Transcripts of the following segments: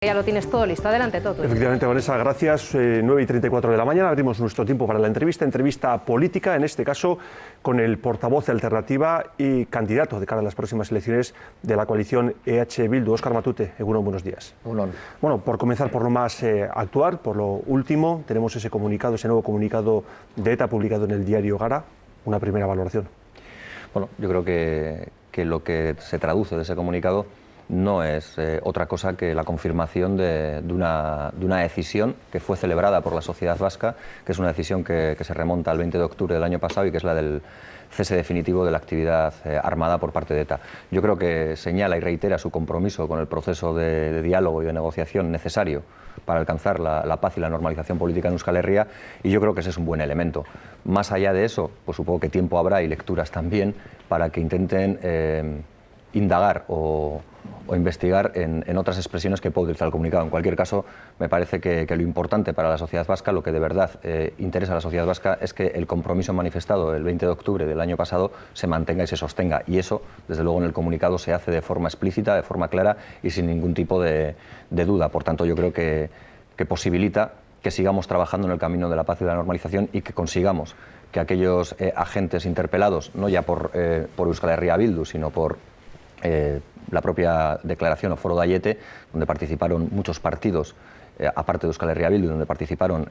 Ya lo tienes todo listo. Adelante, todo. Efectivamente, Vanessa, gracias. 9:34 de la mañana abrimos nuestro tiempo para la entrevista política, en este caso con el portavoz de Alternativa y candidato de cara a las próximas elecciones de la coalición EH Bildu, Óscar Matute. Egunon, buenos días. Egunon. Bueno, por comenzar por lo más actual, por lo último, tenemos ese nuevo comunicado de ETA publicado en el diario Gara. Una primera valoración. Bueno, yo creo que lo que se traduce de ese comunicado no es otra cosa que la confirmación de una decisión que fue celebrada por la sociedad vasca, que es una decisión que se remonta al 20 de octubre del año pasado y que es la del cese definitivo de la actividad armada por parte de ETA. Yo creo que señala y reitera su compromiso con el proceso de diálogo y de negociación necesario para alcanzar la paz y la normalización política en Euskal Herria, y yo creo que ese es un buen elemento. Más allá de eso, pues supongo que tiempo habrá y lecturas también para que intenten indagar o investigar en otras expresiones que puede utilizar el comunicado. En cualquier caso, me parece que lo importante para la sociedad vasca, lo que de verdad interesa a la sociedad vasca, es que el compromiso manifestado el 20 de octubre del año pasado se mantenga y se sostenga. Y eso, desde luego, en el comunicado se hace de forma explícita, de forma clara y sin ningún tipo de duda. Por tanto, yo creo que posibilita que sigamos trabajando en el camino de la paz y de la normalización y que consigamos que aquellos agentes interpelados, no ya por Euskal Herria Bildu, sino por la propia declaración o foro de Aiete, donde participaron muchos partidos, aparte de Euskal Herria Bildu, donde participaron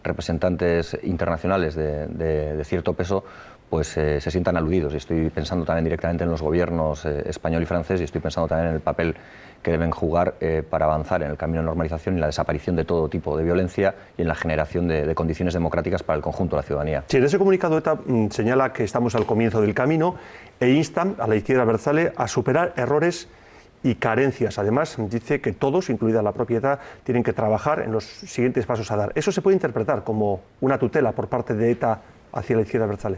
representantes internacionales de cierto peso, pues se sientan aludidos. Y estoy pensando también directamente en los gobiernos español y francés, y estoy pensando también en el papel que deben jugar para avanzar en el camino de normalización y la desaparición de todo tipo de violencia y en la generación de condiciones democráticas para el conjunto de la ciudadanía. Sí, en ese comunicado ETA señala que estamos al comienzo del camino e instan a la izquierda abertzale a superar errores y carencias. Además, dice que todos, incluida la propiedad, tienen que trabajar en los siguientes pasos a dar. ¿Eso se puede interpretar como una tutela por parte de ETA hacia la izquierda abertzale?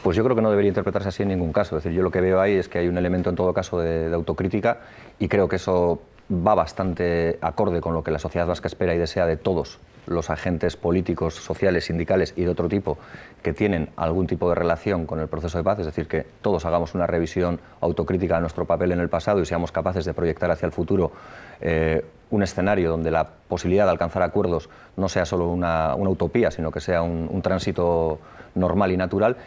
Pues yo creo que no debería interpretarse así en ningún caso. Es decir, yo lo que veo ahí es que hay un elemento en todo caso de autocrítica, y creo que eso va bastante acorde con lo que la sociedad vasca espera y desea de todos los agentes políticos, sociales, sindicales y de otro tipo que tienen algún tipo de relación con el proceso de paz. Es decir, que todos hagamos una revisión autocrítica de nuestro papel en el pasado y seamos capaces de proyectar hacia el futuro un escenario donde la posibilidad de alcanzar acuerdos no sea solo una utopía, sino que sea un tránsito normal y natural.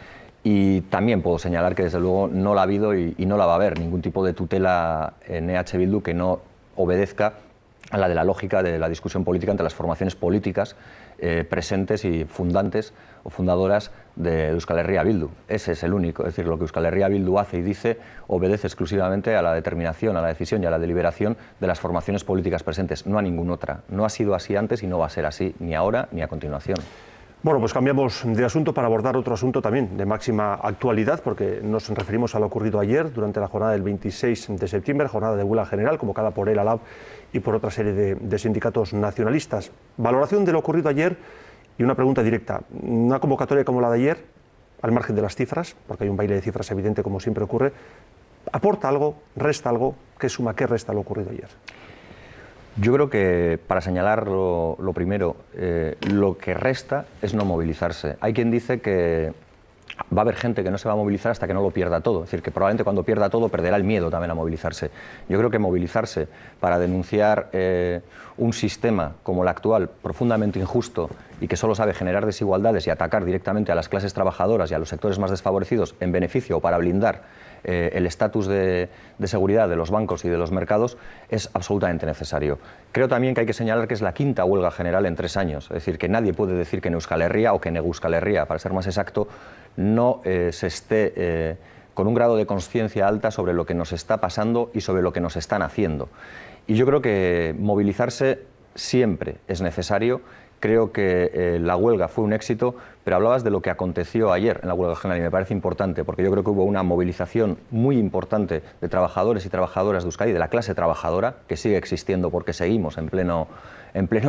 Y también puedo señalar que desde luego no la ha habido y no la va a haber ningún tipo de tutela en EH Bildu que no obedezca a la de la lógica de la discusión política entre las formaciones políticas presentes y fundantes o fundadoras de Euskal Herria Bildu. Ese es el único. Es decir, lo que Euskal Herria Bildu hace y dice obedece exclusivamente a la determinación, a la decisión y a la deliberación de las formaciones políticas presentes, no a ninguna otra. No ha sido así antes y no va a ser así ni ahora ni a continuación. Bueno, pues cambiamos de asunto para abordar otro asunto también de máxima actualidad, porque nos referimos a lo ocurrido ayer durante la jornada del 26 de septiembre, jornada de huelga general convocada por el ALAB y por otra serie de sindicatos nacionalistas. Valoración de lo ocurrido ayer y una pregunta directa. Una convocatoria como la de ayer, al margen de las cifras, porque hay un baile de cifras evidente como siempre ocurre, ¿aporta algo, resta algo? ¿Qué suma, qué resta lo ocurrido ayer? Yo creo que, para señalar lo primero, lo que resta es no movilizarse. Hay quien dice que va a haber gente que no se va a movilizar hasta que no lo pierda todo. Es decir, que probablemente cuando pierda todo perderá el miedo también a movilizarse. Yo creo que movilizarse para denunciar un sistema como el actual, profundamente injusto y que solo sabe generar desigualdades y atacar directamente a las clases trabajadoras y a los sectores más desfavorecidos en beneficio o para blindar el estatus de seguridad de los bancos y de los mercados, es absolutamente necesario. Creo también que hay que señalar que es la quinta huelga general en 3 años. Es decir, que nadie puede decir que en Euskal Herria, o que en Euskal Herria, para ser más exacto, no se esté con un grado de conciencia alta sobre lo que nos está pasando y sobre lo que nos están haciendo. Y yo creo que movilizarse siempre es necesario. Creo que la huelga fue un éxito, pero hablabas de lo que aconteció ayer en la huelga general y me parece importante, porque yo creo que hubo una movilización muy importante de trabajadores y trabajadoras de Euskadi, de la clase trabajadora, que sigue existiendo porque seguimos en pleno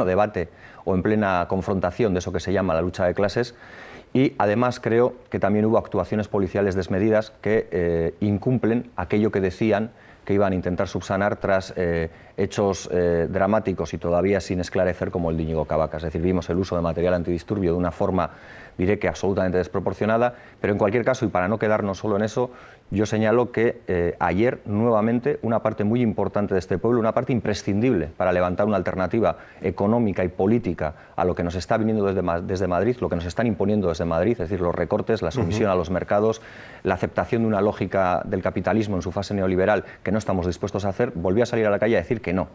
debate o en plena confrontación de eso que se llama la lucha de clases. Y además creo que también hubo actuaciones policiales desmedidas que incumplen aquello que decían que iban a intentar subsanar tras hechos dramáticos y todavía sin esclarecer como el de Íñigo Cabacas. Es decir, vimos el uso de material antidisturbio de una forma diré que absolutamente desproporcionada, pero en cualquier caso, y para no quedarnos solo en eso, yo señalo que ayer nuevamente una parte muy importante de este pueblo, una parte imprescindible para levantar una alternativa económica y política a lo que nos está viniendo desde Madrid, lo que nos están imponiendo desde Madrid, es decir, los recortes, la sumisión a los mercados, la aceptación de una lógica del capitalismo en su fase neoliberal que no estamos dispuestos a hacer, volvió a salir a la calle a decir que no,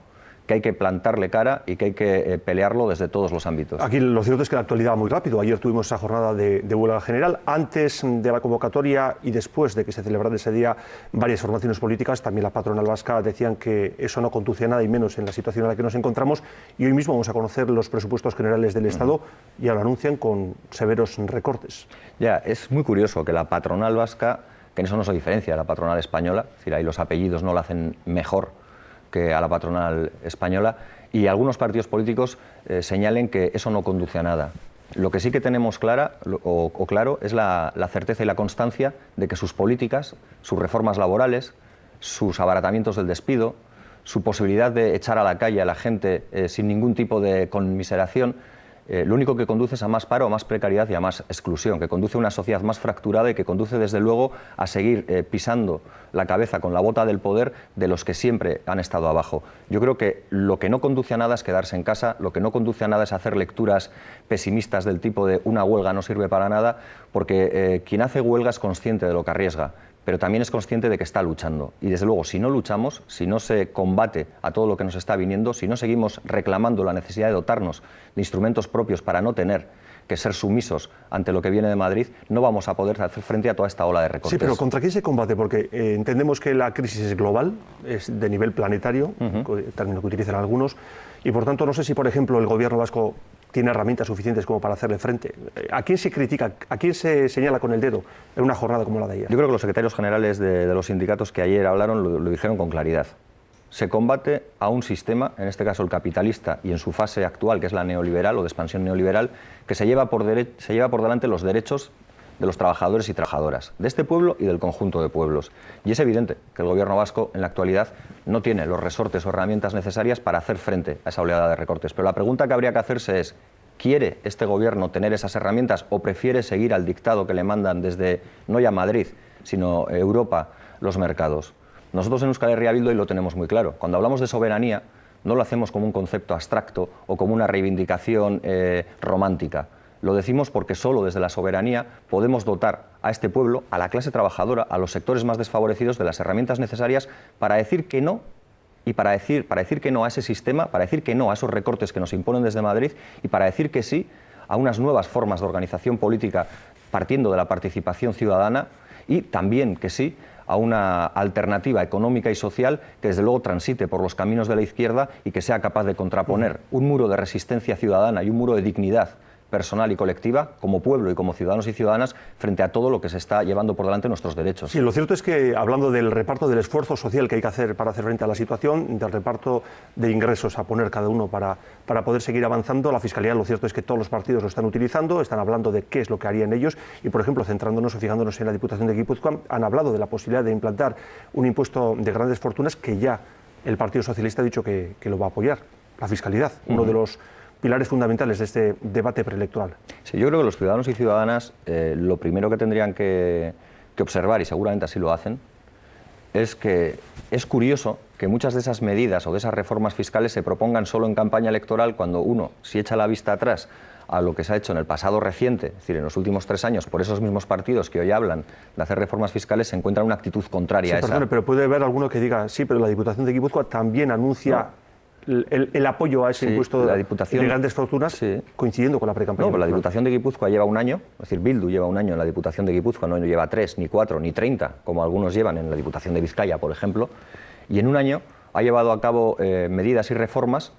que hay que plantarle cara y que hay que pelearlo desde todos los ámbitos. Aquí lo cierto es que la actualidad va muy rápido. Ayer tuvimos esa jornada de huelga general. Antes de la convocatoria y después de que se celebrara ese día, varias formaciones políticas, también la patronal vasca, decían que eso no conduce a nada y menos en la situación en la que nos encontramos. Y hoy mismo vamos a conocer los presupuestos generales del Estado y ya lo anuncian con severos recortes. Ya, es muy curioso que la patronal vasca, que en eso no se diferencia de la patronal española, es decir, ahí los apellidos no lo hacen mejor que a la patronal española, y algunos partidos políticos señalen que eso no conduce a nada. Lo que sí que tenemos claro es la certeza y la constancia de que sus políticas, sus reformas laborales, sus abaratamientos del despido, su posibilidad de echar a la calle a la gente sin ningún tipo de conmiseración, lo único que conduce es a más paro, a más precariedad y a más exclusión, que conduce a una sociedad más fracturada y que conduce desde luego a seguir pisando la cabeza con la bota del poder de los que siempre han estado abajo. Yo creo que lo que no conduce a nada es quedarse en casa, lo que no conduce a nada es hacer lecturas pesimistas del tipo de una huelga no sirve para nada, porque quien hace huelga es consciente de lo que arriesga, pero también es consciente de que está luchando. Y desde luego, si no luchamos, si no se combate a todo lo que nos está viniendo, si no seguimos reclamando la necesidad de dotarnos de instrumentos propios para no tener que ser sumisos ante lo que viene de Madrid, no vamos a poder hacer frente a toda esta ola de recortes. Sí, pero ¿contra quién se combate? Porque entendemos que la crisis es global, es de nivel planetario, término que utilizan algunos, y por tanto no sé si, por ejemplo, el gobierno vasco tiene herramientas suficientes como para hacerle frente. ¿A quién se critica, a quién se señala con el dedo en una jornada como la de ayer? Yo creo que los secretarios generales de los sindicatos que ayer hablaron lo dijeron con claridad. Se combate a un sistema, en este caso el capitalista, y en su fase actual, que es la neoliberal o de expansión neoliberal, que se lleva por delante los derechos de los trabajadores y trabajadoras, de este pueblo y del conjunto de pueblos. Y es evidente que el gobierno vasco, en la actualidad, no tiene los resortes o herramientas necesarias para hacer frente a esa oleada de recortes. Pero la pregunta que habría que hacerse es, ¿quiere este gobierno tener esas herramientas o prefiere seguir al dictado que le mandan desde, no ya Madrid, sino Europa, los mercados? Nosotros en Euskal Herria Bildu hoy lo tenemos muy claro. Cuando hablamos de soberanía, no lo hacemos como un concepto abstracto o como una reivindicación romántica. Lo decimos porque solo desde la soberanía podemos dotar a este pueblo, a la clase trabajadora, a los sectores más desfavorecidos de las herramientas necesarias para decir que no, y para decir que no a ese sistema, para decir que no a esos recortes que nos imponen desde Madrid y para decir que sí a unas nuevas formas de organización política partiendo de la participación ciudadana y también que sí a una alternativa económica y social que desde luego transite por los caminos de la izquierda y que sea capaz de contraponer un muro de resistencia ciudadana y un muro de dignidad personal y colectiva, como pueblo y como ciudadanos y ciudadanas, frente a todo lo que se está llevando por delante nuestros derechos. Sí, lo cierto es que, hablando del reparto del esfuerzo social que hay que hacer para hacer frente a la situación, del reparto de ingresos a poner cada uno para poder seguir avanzando, la Fiscalía, lo cierto es que todos los partidos lo están utilizando, están hablando de qué es lo que harían ellos y, por ejemplo, centrándonos o fijándonos en la Diputación de Guipúzcoa, han hablado de la posibilidad de implantar un impuesto de grandes fortunas que ya el Partido Socialista ha dicho que lo va a apoyar, la fiscalidad, uno de los pilares fundamentales de este debate preelectoral. Sí, yo creo que los ciudadanos y ciudadanas lo primero que tendrían que observar, y seguramente así lo hacen, es que es curioso que muchas de esas medidas o de esas reformas fiscales se propongan solo en campaña electoral cuando uno, si echa la vista atrás a lo que se ha hecho en el pasado reciente, es decir, en los últimos 3 años, por esos mismos partidos que hoy hablan de hacer reformas fiscales, se encuentran una actitud contraria a esa. Perdone, pero puede haber alguno que diga, sí, pero la Diputación de Guipúzcoa también anuncia el apoyo a ese impuesto de grandes fortunas, coincidiendo con la precampaña. No, pero la Diputación de Guipúzcoa lleva un año, es decir, Bildu lleva un año en la Diputación de Guipúzcoa, no lleva 3, ni 4, ni 30, como algunos llevan en la Diputación de Vizcaya, por ejemplo, y en un año ha llevado a cabo medidas y reformas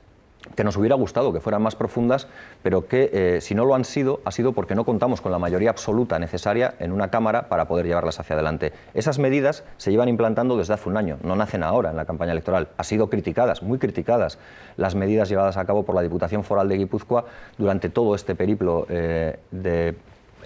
que nos hubiera gustado que fueran más profundas, pero que si no lo han sido, ha sido porque no contamos con la mayoría absoluta necesaria en una Cámara para poder llevarlas hacia adelante. Esas medidas se llevan implantando desde hace un año, no nacen ahora en la campaña electoral. Han sido criticadas, muy criticadas, las medidas llevadas a cabo por la Diputación Foral de Guipúzcoa durante todo este periplo de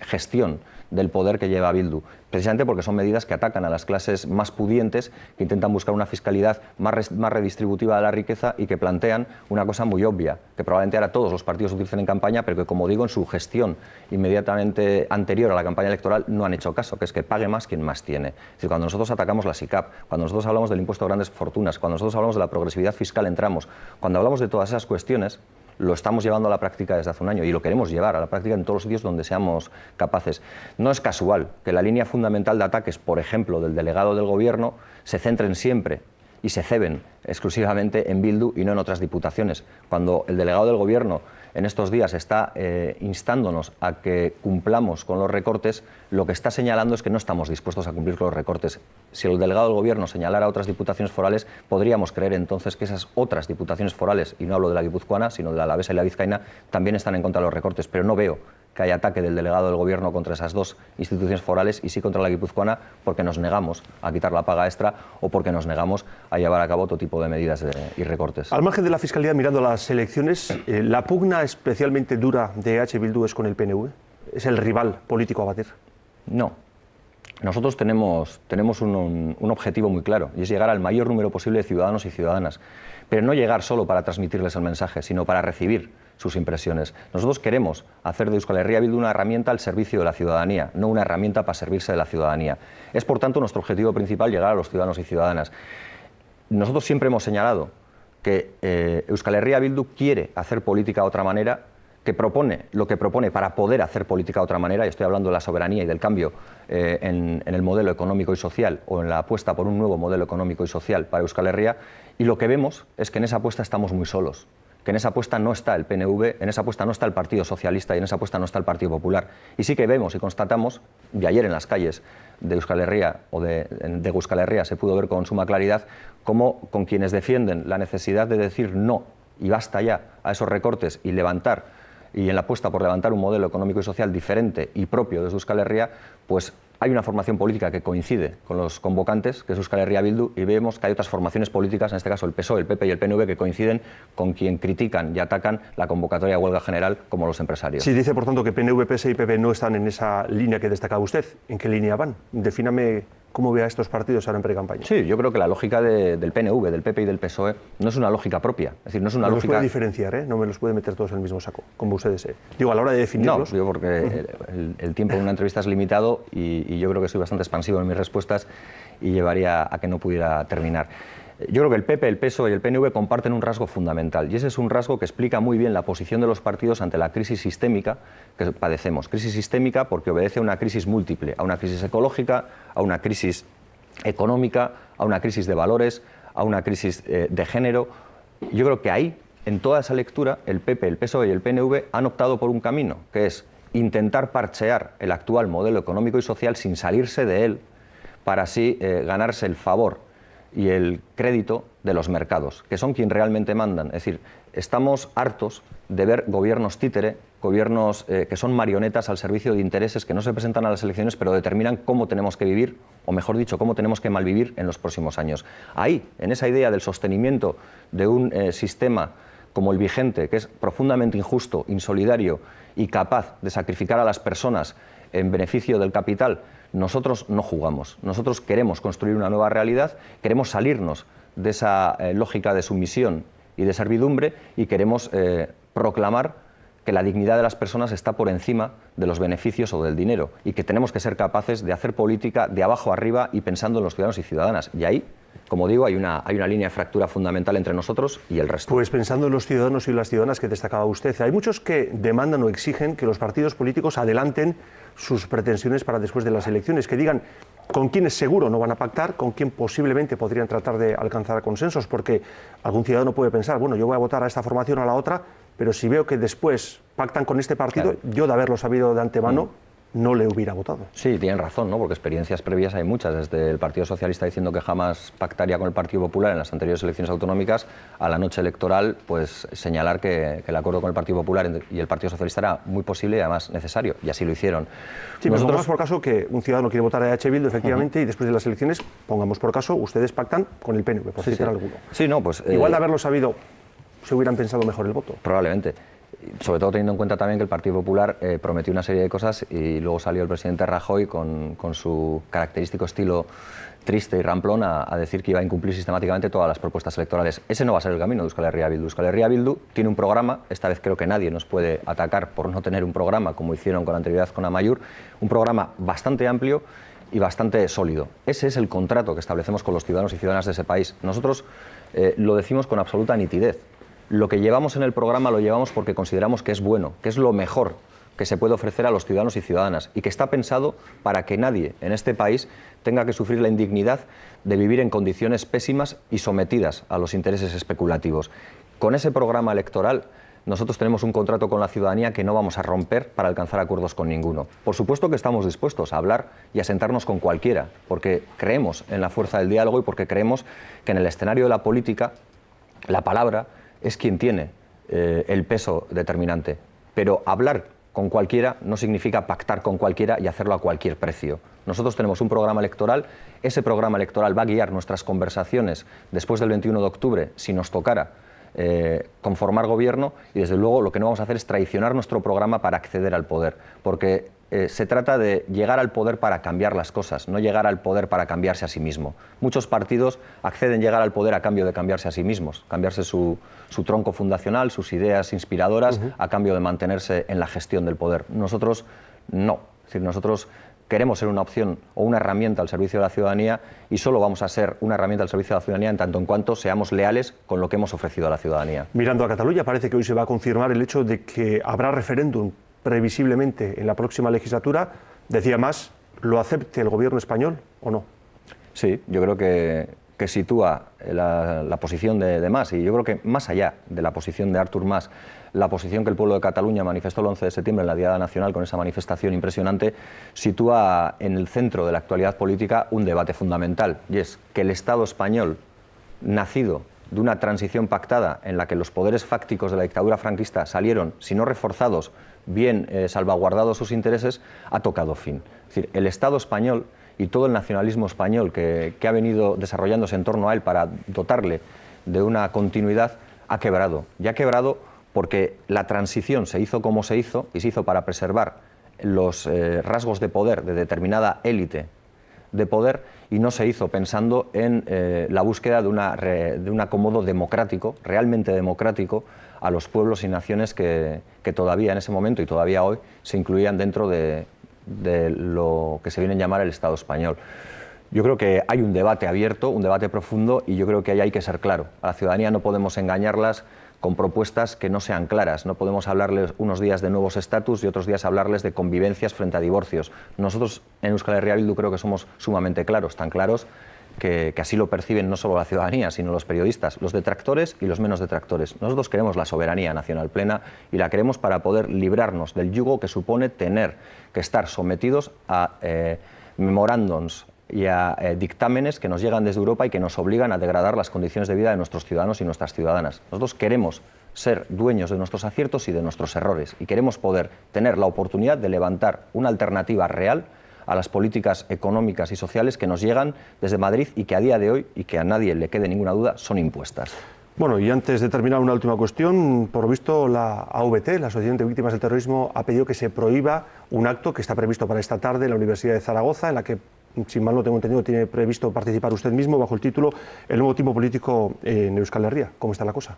gestión del poder que lleva Bildu, precisamente porque son medidas que atacan a las clases más pudientes, que intentan buscar una fiscalidad más redistributiva de la riqueza y que plantean una cosa muy obvia, que probablemente ahora todos los partidos utilicen en campaña, pero que, como digo, en su gestión inmediatamente anterior a la campaña electoral no han hecho caso, que es que pague más quien más tiene. Es decir, cuando nosotros atacamos la SICAP, cuando nosotros hablamos del impuesto a grandes fortunas, cuando nosotros hablamos de la progresividad fiscal en tramos, cuando hablamos de todas esas cuestiones, lo estamos llevando a la práctica desde hace un año y lo queremos llevar a la práctica en todos los sitios donde seamos capaces. No es casual que la línea fundamental de ataques, por ejemplo, del delegado del Gobierno, se centren siempre y se ceben exclusivamente en Bildu y no en otras diputaciones. Cuando el delegado del Gobierno en estos días está instándonos a que cumplamos con los recortes, lo que está señalando es que no estamos dispuestos a cumplir con los recortes. Si el delegado del Gobierno señalara a otras diputaciones forales, podríamos creer entonces que esas otras diputaciones forales, y no hablo de la guipuzcoana, sino de la alavesa y la vizcaína, también están en contra de los recortes, pero no veo que haya ataque del delegado del Gobierno contra esas dos instituciones forales y sí contra la guipuzcoana, porque nos negamos a quitar la paga extra o porque nos negamos a llevar a cabo otro tipo de medidas y recortes. Al margen de la Fiscalía, mirando las elecciones, ¿la pugna especialmente dura de EH Bildu es con el PNV? ¿Es el rival político a batir? No. Nosotros tenemos un objetivo muy claro, y es llegar al mayor número posible de ciudadanos y ciudadanas, pero no llegar solo para transmitirles el mensaje, sino para recibir sus impresiones. Nosotros queremos hacer de Euskal Herria Bildu una herramienta al servicio de la ciudadanía, no una herramienta para servirse de la ciudadanía. Es, por tanto, nuestro objetivo principal llegar a los ciudadanos y ciudadanas. Nosotros siempre hemos señalado que Euskal Herria Bildu quiere hacer política de otra manera, que propone lo que propone para poder hacer política de otra manera, y estoy hablando de la soberanía y del cambio en el modelo económico y social, o en la apuesta por un nuevo modelo económico y social para Euskal Herria, y lo que vemos es que en esa apuesta estamos muy solos, que en esa apuesta no está el PNV, en esa apuesta no está el Partido Socialista y en esa apuesta no está el Partido Popular. Y sí que vemos y constatamos, y ayer en las calles de Euskal Herria o de Euskal Herria se pudo ver con suma claridad, cómo con quienes defienden la necesidad de decir no y basta ya a esos recortes y levantar, y en la apuesta por levantar un modelo económico y social diferente y propio desde Euskal Herria, pues hay una formación política que coincide con los convocantes, que es Euskal Herria Bildu, y vemos que hay otras formaciones políticas, en este caso el PSOE, el PP y el PNV, que coinciden con quien critican y atacan la convocatoria de huelga general, como los empresarios. Sí, dice por tanto que PNV, PSE y PP no están en esa línea que destacaba usted. ¿En qué línea van? Defíname cómo ve a estos partidos ahora en pre-campaña. Sí, yo creo que la lógica del PNV, del PP y del PSOE no es una lógica propia. Es decir, no es una lógica... los puede diferenciar, ¿eh? No me los puede meter todos en el mismo saco, como usted desee. Digo, a la hora de definirlos... No, digo porque el tiempo en una entrevista es limitado y yo creo que soy bastante expansivo en mis respuestas y llevaría a que no pudiera terminar. Yo creo que el PP, el PSOE y el PNV comparten un rasgo fundamental, y ese es un rasgo que explica muy bien la posición de los partidos ante la crisis sistémica que padecemos. Crisis sistémica porque obedece a una crisis múltiple, a una crisis ecológica, a una crisis económica, a una crisis de valores, a una crisis de género. Yo creo que ahí, en toda esa lectura, el PP, el PSOE y el PNV han optado por un camino, que es intentar parchear el actual modelo económico y social sin salirse de él, para así ganarse el favor y el crédito de los mercados, que son quien realmente mandan. Es decir, estamos hartos de ver gobiernos títere, gobiernos que son marionetas al servicio de intereses que no se presentan a las elecciones, pero determinan cómo tenemos que vivir, o mejor dicho, cómo tenemos que malvivir en los próximos años. Ahí, en esa idea del sostenimiento de un sistema como el vigente, que es profundamente injusto, insolidario y capaz de sacrificar a las personas en beneficio del capital, nosotros no jugamos. Nosotros queremos construir una nueva realidad, queremos salirnos de esa lógica de sumisión y de servidumbre y queremos proclamar que la dignidad de las personas está por encima de los beneficios o del dinero y que tenemos que ser capaces de hacer política de abajo arriba y pensando en los ciudadanos y ciudadanas. Y ahí, como digo, hay una línea de fractura fundamental entre nosotros y el resto. Pues pensando en los ciudadanos y las ciudadanas que destacaba usted, hay muchos que demandan o exigen que los partidos políticos adelanten sus pretensiones para después de las elecciones, que digan con quiénes seguro no van a pactar, con quién posiblemente podrían tratar de alcanzar consensos, porque algún ciudadano puede pensar, bueno, yo voy a votar a esta formación o a la otra, pero si veo que después pactan con este partido, claro, yo de haberlo sabido de antemano, no le hubiera votado. Sí, tienen razón, ¿no? Porque experiencias previas hay muchas, desde el Partido Socialista diciendo que jamás pactaría con el Partido Popular en las anteriores elecciones autonómicas, a la noche electoral, pues señalar que el acuerdo con el Partido Popular y el Partido Socialista era muy posible y además necesario, y así lo hicieron. Sí, pero pongamos por caso que un ciudadano quiere votar a EH Bildu, efectivamente, y después de las elecciones, pongamos por caso, ustedes pactan con el PNV, por citar alguno. Sí, no, pues... Igual de haberlo sabido, se hubieran pensado mejor el voto. Probablemente. Sobre todo teniendo en cuenta también que el Partido Popular prometió una serie de cosas y luego salió el presidente Rajoy con su característico estilo triste y ramplón a decir que iba a incumplir sistemáticamente todas las propuestas electorales. Ese no va a ser el camino de Euskal Herria Bildu. Euskal Herria Bildu tiene un programa, esta vez creo que nadie nos puede atacar por no tener un programa, como hicieron con anterioridad con Amaiur, un programa bastante amplio y bastante sólido. Ese es el contrato que establecemos con los ciudadanos y ciudadanas de ese país. Nosotros lo decimos con absoluta nitidez. Lo que llevamos en el programa lo llevamos porque consideramos que es bueno, que es lo mejor que se puede ofrecer a los ciudadanos y ciudadanas y que está pensado para que nadie en este país tenga que sufrir la indignidad de vivir en condiciones pésimas y sometidas a los intereses especulativos. Con ese programa electoral nosotros tenemos un contrato con la ciudadanía que no vamos a romper para alcanzar acuerdos con ninguno. Por supuesto que estamos dispuestos a hablar y a sentarnos con cualquiera, porque creemos en la fuerza del diálogo y porque creemos que en el escenario de la política la palabra es quien tiene el peso determinante. Pero hablar con cualquiera no significa pactar con cualquiera y hacerlo a cualquier precio. Nosotros tenemos un programa electoral, ese programa electoral va a guiar nuestras conversaciones después del 21 de octubre, si nos tocara conformar gobierno, y desde luego lo que no vamos a hacer es traicionar nuestro programa para acceder al poder, porque se trata de llegar al poder para cambiar las cosas, no llegar al poder para cambiarse a sí mismo. Muchos partidos acceden a llegar al poder a cambio de cambiarse a sí mismos, cambiarse su tronco fundacional, sus ideas inspiradoras, a cambio de mantenerse en la gestión del poder. Nosotros no, es decir, nosotros queremos ser una opción o una herramienta al servicio de la ciudadanía y solo vamos a ser una herramienta al servicio de la ciudadanía en tanto en cuanto seamos leales con lo que hemos ofrecido a la ciudadanía. Mirando a Cataluña, parece que hoy se va a confirmar el hecho de que habrá referéndum previsiblemente en la próxima legislatura. Decía más, ¿lo acepte el gobierno español o no? Sí, yo creo que sitúa la posición de Mas, y yo creo que más allá de la posición de Artur Mas, la posición que el pueblo de Cataluña manifestó el 11 de septiembre en la Diada Nacional con esa manifestación impresionante, sitúa en el centro de la actualidad política un debate fundamental, y es que el Estado español, nacido de una transición pactada en la que los poderes fácticos de la dictadura franquista salieron, si no reforzados, bien salvaguardados sus intereses, ha tocado fin. Es decir, el Estado español y todo el nacionalismo español que ha venido desarrollándose en torno a él para dotarle de una continuidad ha quebrado. Y ha quebrado porque la transición se hizo como se hizo, y se hizo para preservar los rasgos de poder de determinada élite de poder, y no se hizo pensando en la búsqueda de un acomodo democrático, realmente democrático, a los pueblos y naciones que todavía en ese momento y todavía hoy se incluían dentro de lo que se viene a llamar el Estado español. Yo creo que hay un debate abierto, un debate profundo, y yo creo que ahí hay que ser claro. A la ciudadanía no podemos engañarlas con propuestas que no sean claras. No podemos hablarles unos días de nuevos estatus y otros días hablarles de convivencias frente a divorcios. Nosotros en Euskal Herria Bildu creo que somos sumamente claros, tan claros que así lo perciben no solo la ciudadanía, sino los periodistas, los detractores y los menos detractores. Nosotros queremos la soberanía nacional plena y la queremos para poder librarnos del yugo que supone tener que estar sometidos a memorándums y a dictámenes que nos llegan desde Europa y que nos obligan a degradar las condiciones de vida de nuestros ciudadanos y nuestras ciudadanas. Nosotros queremos ser dueños de nuestros aciertos y de nuestros errores, y queremos poder tener la oportunidad de levantar una alternativa real a las políticas económicas y sociales que nos llegan desde Madrid y que a día de hoy, y que a nadie le quede ninguna duda, son impuestas. Bueno, y antes de terminar, una última cuestión. Por lo visto, la AVT, la Asociación de Víctimas del Terrorismo, ha pedido que se prohíba un acto que está previsto para esta tarde en la Universidad de Zaragoza, en la que, si mal no tengo entendido, tiene previsto participar usted mismo, bajo el título El nuevo tiempo político en Euskal Herria. ¿Cómo está la cosa?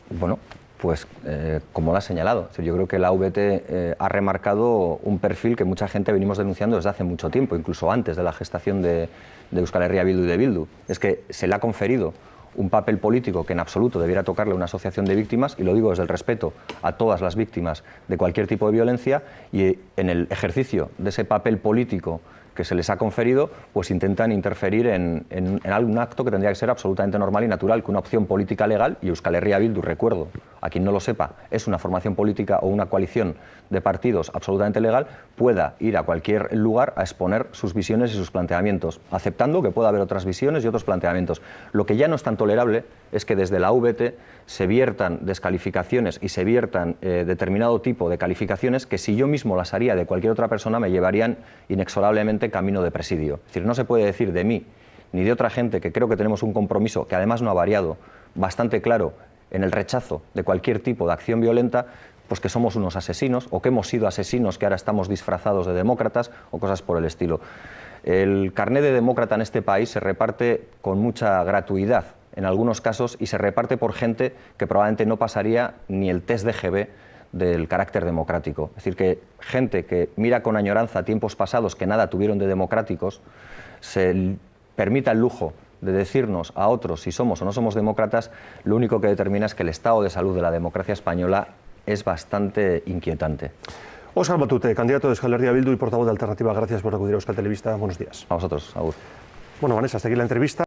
Bueno, pues como lo ha señalado, yo creo que la AVT ha remarcado un perfil que mucha gente venimos denunciando desde hace mucho tiempo, incluso antes de la gestación de Euskal Herria Bildu y de Bildu. Es que se le ha conferido un papel político que en absoluto debiera tocarle a una asociación de víctimas, y lo digo desde el respeto a todas las víctimas de cualquier tipo de violencia, y en el ejercicio de ese papel político que se les ha conferido, pues intentan interferir en algún acto que tendría que ser absolutamente normal y natural, que una opción política legal, y Euskal Herria Bildu, recuerdo, a quien no lo sepa, es una formación política o una coalición de partidos absolutamente legal, pueda ir a cualquier lugar a exponer sus visiones y sus planteamientos, aceptando que pueda haber otras visiones y otros planteamientos. Lo que ya no es tan tolerable es que desde la AVT se viertan descalificaciones y se viertan determinado tipo de calificaciones que, si yo mismo las haría de cualquier otra persona, me llevarían inexorablemente camino de presidio. Es decir, no se puede decir de mí ni de otra gente, que creo que tenemos un compromiso que además no ha variado, bastante claro, en el rechazo de cualquier tipo de acción violenta, pues que somos unos asesinos o que hemos sido asesinos que ahora estamos disfrazados de demócratas o cosas por el estilo. El carné de demócrata en este país se reparte con mucha gratuidad en algunos casos y se reparte por gente que probablemente no pasaría ni el test de GB del carácter democrático. Es decir, que gente que mira con añoranza tiempos pasados que nada tuvieron de democráticos, se permita el lujo de decirnos a otros si somos o no somos demócratas, lo único que determina es que el estado de salud de la democracia española es bastante inquietante. Óscar Matute, candidato de Euskal Herria Bildu y portavoz de Alternativa, gracias por acudir a Euskal Telebista. Buenos días. A vosotros, Agur. Bueno, Vanessa, hasta aquí la entrevista.